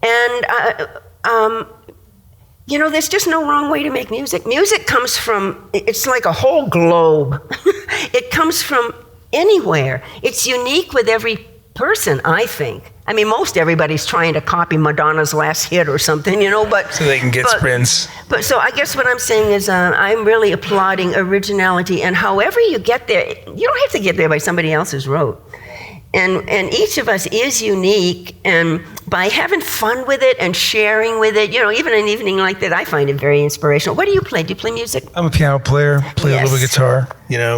and there's just no wrong way to make music. Music comes from, it's like a whole globe. It comes from anywhere. It's unique with every person, I think. I mean, most everybody's trying to copy Madonna's last hit or something, but... So they can get sprints. But so I guess what I'm saying is I'm really applauding originality, and however you get there, you don't have to get there by somebody else's road. And each of us is unique, and by having fun with it and sharing with it, even an evening like that, I find it very inspirational. What do you play? Do you play music? I'm a piano player, play a little bit of guitar,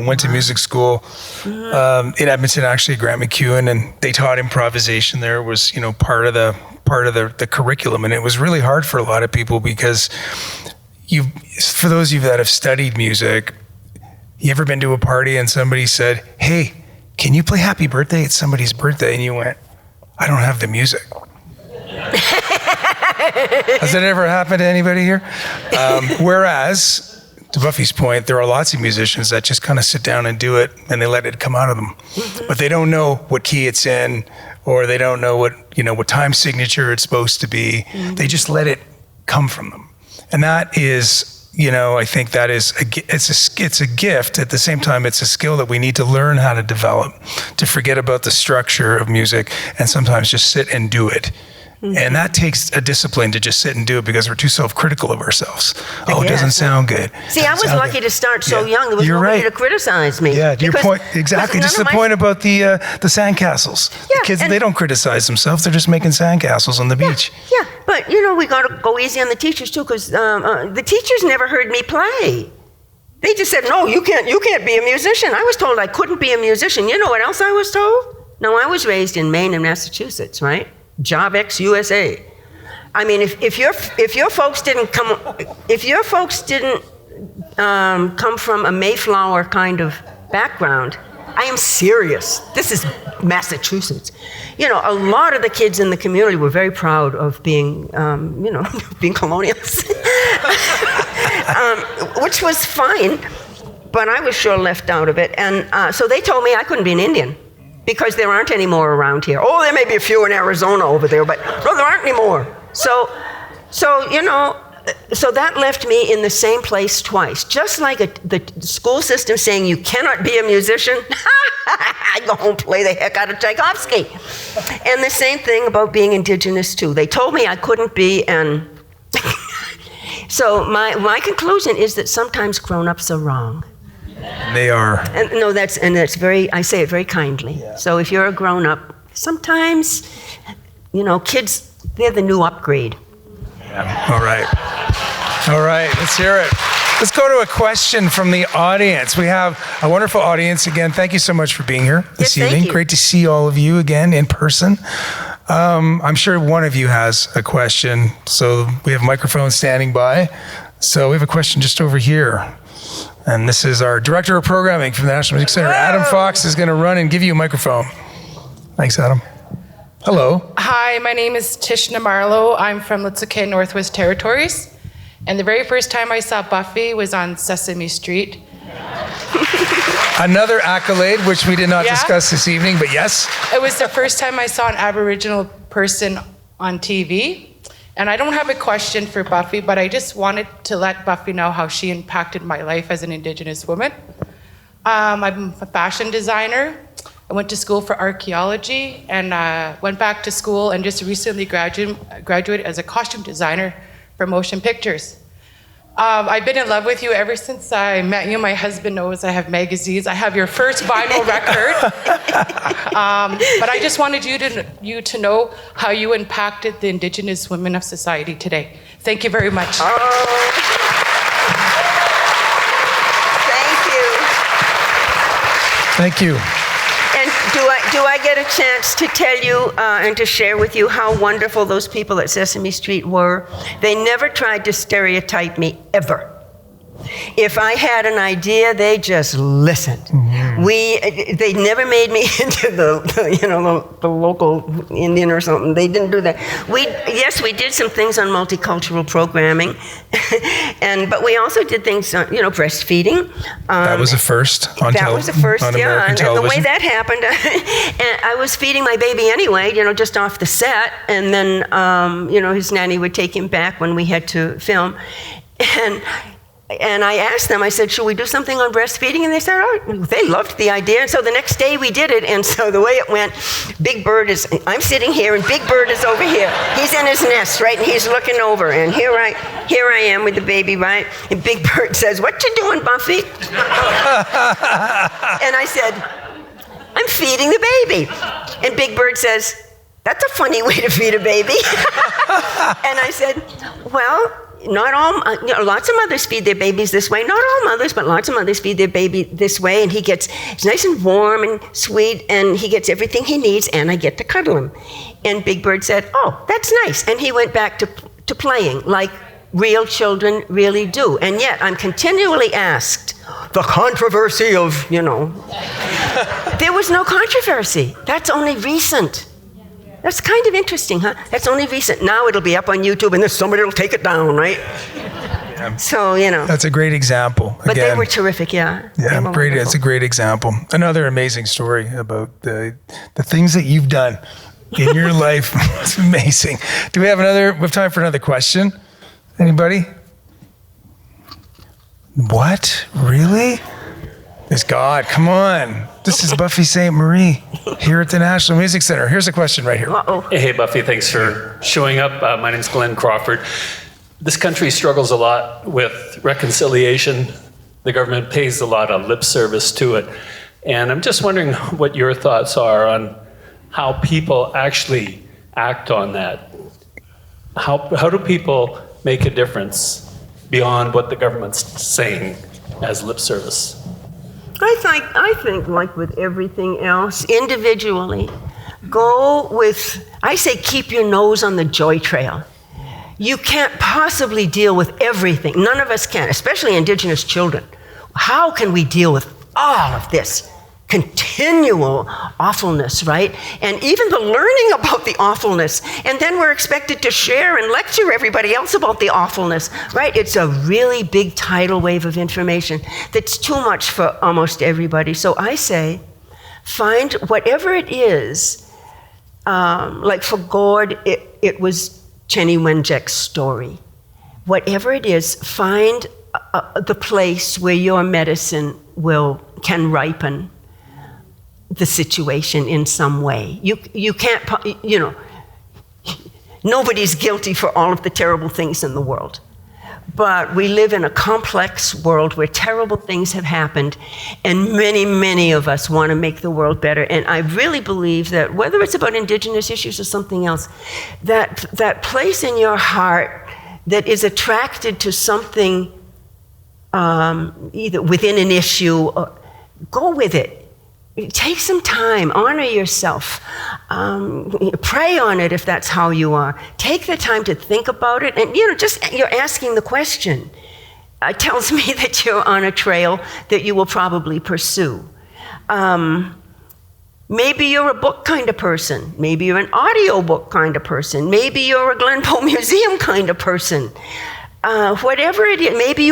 went to music school in Edmonton, actually, Grant McEwen, and they taught improvisation there. It was, part of the curriculum, and it was really hard for a lot of people because for those of you that have studied music, you ever been to a party and somebody said, hey, can you play Happy Birthday? It's somebody's birthday. And you went, I don't have the music. Has that ever happened to anybody here? Whereas, to Buffy's point, there are lots of musicians that just kind of sit down and do it and they let it come out of them. But they don't know what key it's in, or they don't know what time signature it's supposed to be. They just let it come from them. And that is, I think that is it's a gift. At the same time, it's a skill that we need to learn how to develop, to forget about the structure of music and sometimes just sit and do it. And that takes a discipline to just sit and do it because we're too self-critical of ourselves. Oh, it doesn't sound good. See, I was lucky to start so young. There was nobody to criticize me. Yeah, to your point, exactly. Just the point about the sandcastles. The kids, they don't criticize themselves. They're just making sandcastles on the beach. Yeah, but we got to go easy on the teachers too, because the teachers never heard me play. They just said, no, you can't be a musician. I was told I couldn't be a musician. You know what else I was told? No, I was raised in Maine and Massachusetts, right? Job X USA. I mean, if your folks didn't come from a Mayflower kind of background, I am serious. This is Massachusetts. A lot of the kids in the community were very proud of being, being colonials, which was fine, but I was sure left out of it. And so they told me I couldn't be an Indian, because there aren't any more around here. Oh, there may be a few in Arizona over there, but no, there aren't any more. So that left me in the same place twice. Just like the school system saying you cannot be a musician, I go home, play the heck out of Tchaikovsky. And the same thing about being Indigenous too. They told me I couldn't be, and so my conclusion is that sometimes grown-ups are wrong. They are. And that's very, I say it very kindly. Yeah. So if you're a grown-up, sometimes, kids, they're the new upgrade. Yeah. All right, let's hear it. Let's go to a question from the audience. We have a wonderful audience again. Thank you so much for being here this evening. Great to see all of you again in person. I'm sure one of you has a question. So we have microphones standing by. So we have a question just over here. And this is our Director of Programming from the National Music Center. Adam Fox is going to run and give you a microphone. Thanks, Adam. Hello. Hi, my name is Tishna Marlowe. I'm from Litsuke, Northwest Territories. And the very first time I saw Buffy was on Sesame Street. Another accolade, which we did not discuss this evening, but yes. It was the first time I saw an Aboriginal person on TV. And I don't have a question for Buffy, but I just wanted to let Buffy know how she impacted my life as an Indigenous woman. I'm a fashion designer. I went to school for archaeology and went back to school and just recently graduated as a costume designer for motion pictures. I've been in love with you ever since I met you. My husband knows I have magazines. I have your first vinyl record. But I just wanted you to know how you impacted the Indigenous women of society today. Thank you very much. Thank you. Thank you. And do I get a chance to tell you and to share with you how wonderful those people at Sesame Street were? They never tried to stereotype me, ever. If I had an idea, they just listened. Mm-hmm. They never made me into the local Indian or something. They didn't do that. We did some things on multicultural programming, but we also did things on, breastfeeding. That was the first on That was the first, on yeah. American television. And the way that happened, and I was feeding my baby anyway, just off the set, and then, his nanny would take him back when we had to film, and And I asked them, I said, should we do something on breastfeeding? And they said, oh, they loved the idea. And so the next day we did it. And so the way it went, Big Bird I'm sitting here and Big Bird is over here. He's in his nest, right? And he's looking over. And here I am with the baby, right? And Big Bird says, what you doing, Buffy? And I said, I'm feeding the baby. And Big Bird says, that's a funny way to feed a baby. And I said, well, not all, lots of mothers feed their babies this way. Not all mothers, but lots of mothers feed their baby this way. And it's nice and warm and sweet, and he gets everything he needs, and I get to cuddle him. And Big Bird said, oh, that's nice. And he went back to playing like real children really do. And yet I'm continually asked, the controversy of, There was no controversy. That's only recent. That's kind of interesting, huh? That's only recent. Now it'll be up on YouTube and then somebody will take it down, right? Yeah. So, That's a great example. But they were terrific, yeah. Yeah, great. It's a great example. Another amazing story about the things that you've done in your life. It's amazing. Do we have time for another question? Anybody? What? Really? It's God, come on. This is Buffy Sainte-Marie here at the National Music Center. Here's a question right here. Uh-oh. Hey, Buffy, thanks for showing up. My name's Glenn Crawford. This country struggles a lot with reconciliation. The government pays a lot of lip service to it. And I'm just wondering what your thoughts are on how people actually act on that. How do people make a difference beyond what the government's saying as lip service? I think like with everything else, individually, I say keep your nose on the joy trail. You can't possibly deal with everything. None of us can, especially Indigenous children. How can we deal with all of this continual awfulness, right? And even the learning about the awfulness. And then we're expected to share and lecture everybody else about the awfulness, right? It's a really big tidal wave of information that's too much for almost everybody. So I say, find whatever it is, like for Gord, it was Chenny Wenjack's story. Whatever it is, find the place where your medicine can ripen the situation in some way. You can't, nobody's guilty for all of the terrible things in the world. But we live in a complex world where terrible things have happened, and many, many of us want to make the world better. And I really believe that whether it's about Indigenous issues or something else, that place in your heart that is attracted to something either within an issue, or go with it. Take some time, honor yourself, pray on it if that's how you are. Take the time to think about it, and you're asking the question. It tells me that you're on a trail that you will probably pursue. Maybe you're a book kind of person. Maybe you're an audiobook kind of person. Maybe you're a Glen Poe Museum kind of person. Whatever it is, maybe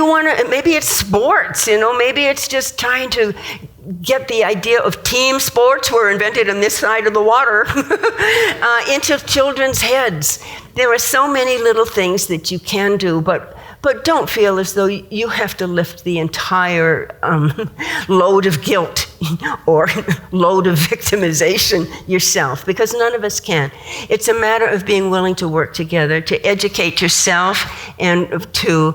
it's sports, maybe it's just trying to get the idea of team sports were invented on this side of the water into children's heads. There are so many little things that you can do, but don't feel as though you have to lift the entire load of guilt or load of victimization yourself, because none of us can. It's a matter of being willing to work together, to educate yourself and to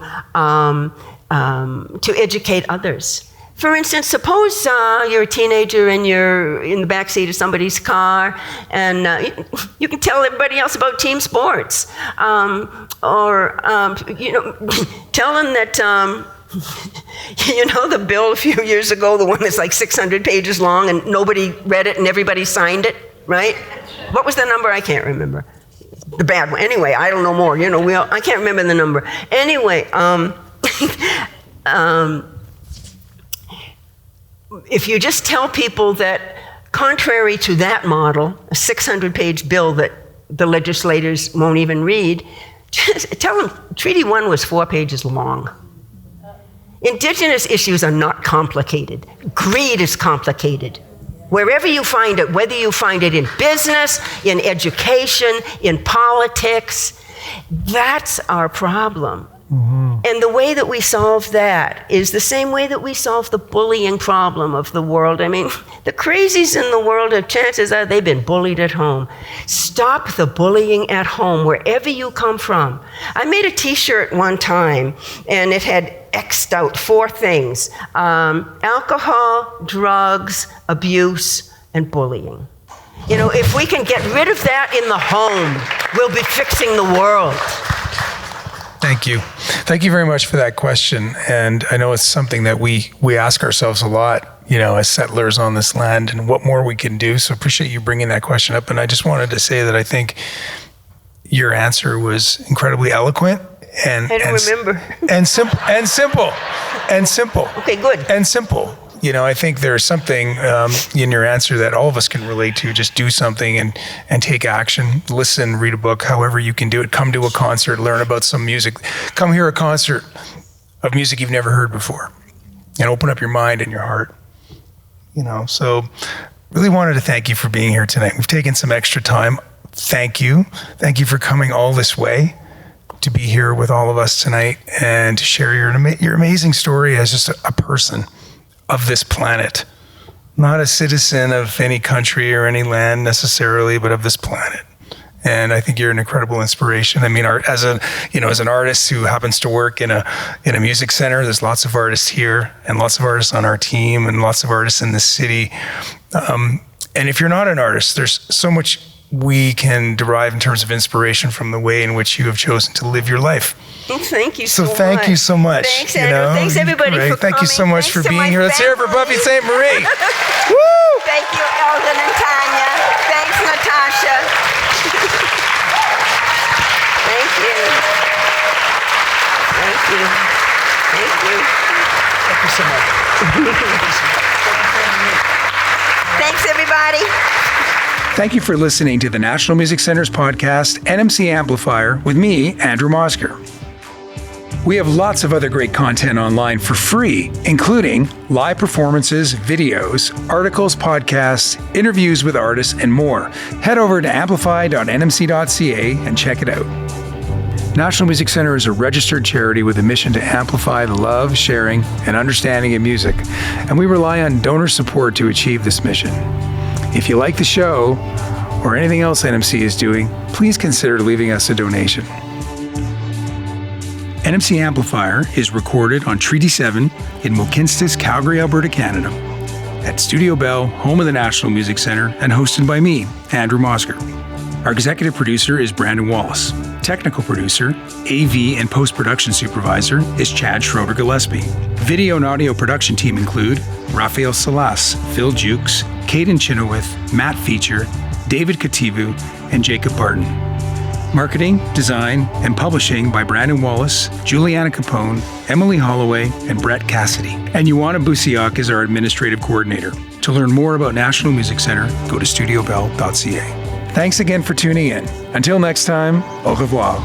educate others. For instance, suppose you're a teenager and you're in the backseat of somebody's car, and you can tell everybody else about team sports, or tell them that the bill a few years ago, the one that's like 600 pages long, and nobody read it and everybody signed it, right? What was the number? I can't remember. The bad one. Anyway, I don't know more. I can't remember the number. Anyway, if you just tell people that, contrary to that model, a 600-page bill that the legislators won't even read, just tell them Treaty 1 was 4 pages long. Indigenous issues are not complicated. Greed is complicated. Wherever you find it, whether you find it in business, in education, in politics, that's our problem. And the way that we solve that is the same way that we solve the bullying problem of the world. I mean, the crazies in the world, chances are they've been bullied at home. Stop the bullying at home, wherever you come from. I made a t-shirt one time, and it had X'd out 4 things: alcohol, drugs, abuse, and bullying. You know, if we can get rid of that in the home, we'll be fixing the world. Thank you. Thank you very much for that question. And I know it's something that we ask ourselves a lot, you know, as settlers on this land, and what more we can do. So appreciate you bringing that question up. And I just wanted to say that I think your answer was incredibly eloquent and I don't remember. and simple. Okay, good. And simple. You know, I think there's something in your answer that all of us can relate to. Just do something and take action. Listen, read a book, however you can do it. Come to a concert, learn about some music. Come hear a concert of music you've never heard before, and open up your mind and your heart. You know, so really wanted to thank you for being here tonight. We've taken some extra time. Thank you. Thank you for coming all this way to be here with all of us tonight and to share your amazing story as just a person of this planet, not a citizen of any country or any land necessarily, but of this planet. And I think you're an incredible inspiration. I mean, as an artist who happens to work in a music center, there's lots of artists here and lots of artists on our team and lots of artists in the city. And if you're not an artist, there's so much we can derive in terms of inspiration from the way in which you have chosen to live your life. Thank you so much. Thank you so much. Thanks, Andrew. Thanks, everybody, for Thank you so coming. much Thanks for to being my here. Let's hear it for family. Buffy Sainte-Marie. Woo! Thank you, Eldon and Tanya. Thanks, Natasha. Thank you. Thank you. Thank you. Thank you so much. Thanks, everybody. Thank you for listening to the National Music Center's podcast, NMC Amplifier, with me, Andrew Mosker. We have lots of other great content online for free, including live performances, videos, articles, podcasts, interviews with artists, and more. Head over to amplify.nmc.ca and check it out. National Music Center is a registered charity with a mission to amplify the love, sharing, and understanding of music, and we rely on donor support to achieve this mission. If you like the show or anything else NMC is doing, please consider leaving us a donation. NMC Amplifier is recorded on Treaty 7 in Mohkinstsis, Calgary, Alberta, Canada, at Studio Bell, home of the National Music Center, and hosted by me, Andrew Mosker. Our executive producer is Brandon Wallace. Technical producer, AV and post-production supervisor is Chad Schroeder-Gillespie. Video and audio production team include Raphael Salas, Phil Jukes, Caden Chinowith, Matt Feature, David Kativu, and Jacob Barton. Marketing, design, and publishing by Brandon Wallace, Juliana Capone, Emily Holloway, and Brett Cassidy. And Ioana Busiak is our administrative coordinator. To learn more about National Music Center, go to studiobell.ca. Thanks again for tuning in. Until next time, au revoir.